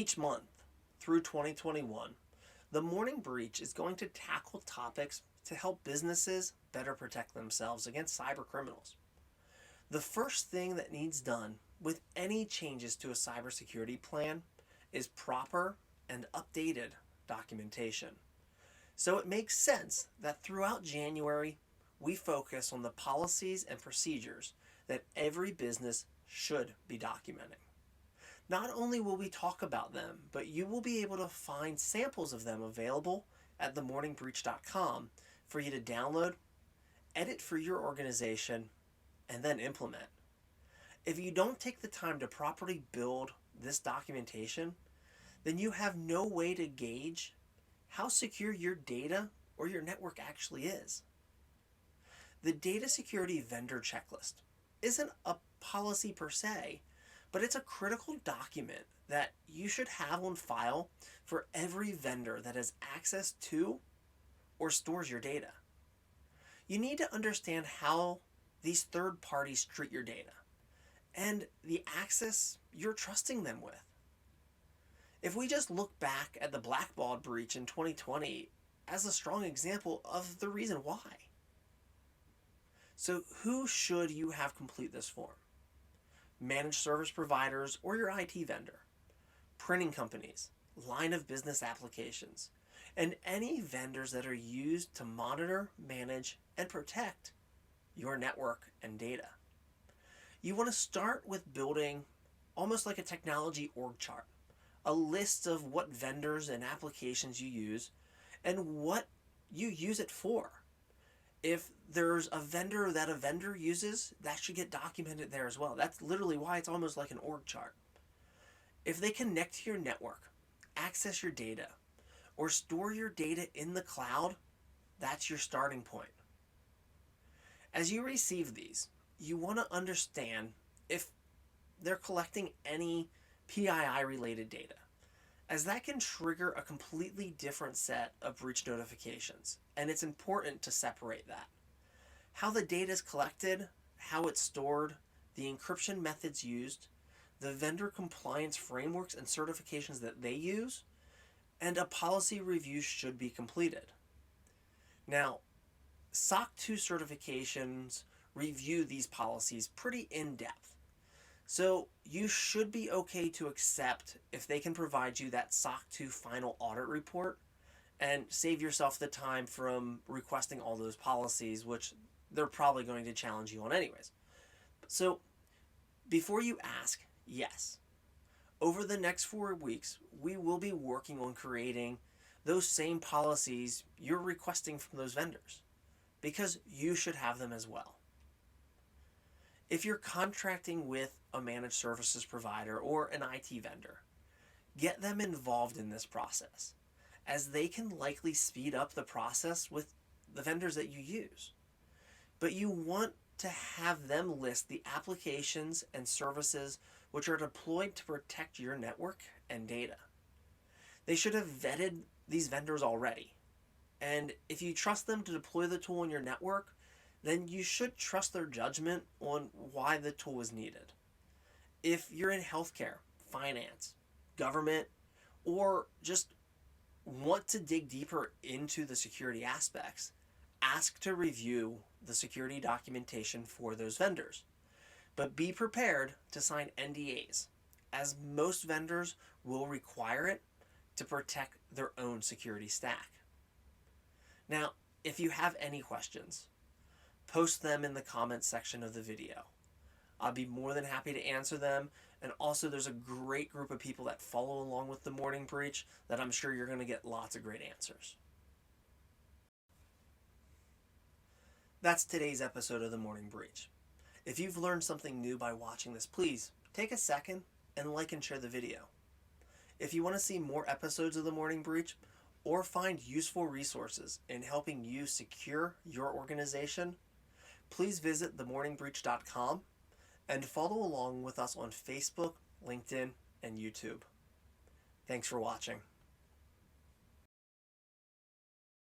Each month through 2021, the Morning Breach is going to tackle topics to help businesses better protect themselves against cyber criminals. The first thing that needs done with any changes to a cybersecurity plan is proper and updated documentation. So it makes sense that throughout January, we focus on the policies and procedures that every business should be documenting. Not only will we talk about them, but you will be able to find samples of them available at themorningbreach.com for you to download, edit for your organization, and then implement. If you don't take the time to properly build this documentation, then you have no way to gauge how secure your data or your network actually is. The Data Security Vendor Checklist isn't a policy per se, but it's a critical document that you should have on file for every vendor that has access to or stores your data. You need to understand how these third parties treat your data and the access you're trusting them with. If we just look back at the Blackbaud breach in 2020 as a strong example of the reason why. So who should you have complete this form? Managed service providers or your IT vendor, printing companies, line of business applications, and any vendors that are used to monitor, manage, and protect your network and data. You want to start with building almost like a technology org chart, a list of what vendors and applications you use and what you use it for. If there's a vendor that a vendor uses, that should get documented there as well. That's literally why it's almost like an org chart. If they connect to your network, access your data, or store your data in the cloud, that's your starting point. As you receive these, you want to understand if they're collecting any PII related data, as that can trigger a completely different set of breach notifications, and it's important to separate that. How the data is collected, how it's stored, the encryption methods used, the vendor compliance frameworks and certifications that they use, and a policy review should be completed. Now, SOC2 certifications review these policies pretty in depth. So you should be okay to accept if they can provide you that SOC2 final audit report and save yourself the time from requesting all those policies, which they're probably going to challenge you on anyways. So before you ask, yes. Over the next 4 weeks, we will be working on creating those same policies you're requesting from those vendors, because you should have them as well. If you're contracting with a managed services provider or an IT vendor, get them involved in this process, as they can likely speed up the process with the vendors that you use. But you want to have them list the applications and services which are deployed to protect your network and data. They should have vetted these vendors already. And if you trust them to deploy the tool in your network, then you should trust their judgment on why the tool is needed. If you're in healthcare, finance, government, or just want to dig deeper into the security aspects, ask to review the security documentation for those vendors. But be prepared to sign NDAs, as most vendors will require it to protect their own security stack. Now, if you have any questions, post them in the comments section of the video. I'll be more than happy to answer them. And also, there's a great group of people that follow along with the Morning Breach that I'm sure you're going to get lots of great answers. That's today's episode of the Morning Breach. If you've learned something new by watching this, please take a second and like and share the video. If you want to see more episodes of the Morning Breach or find useful resources in helping you secure your organization, please visit themorningbreach.com and follow along with us on Facebook, LinkedIn, and YouTube. Thanks for watching.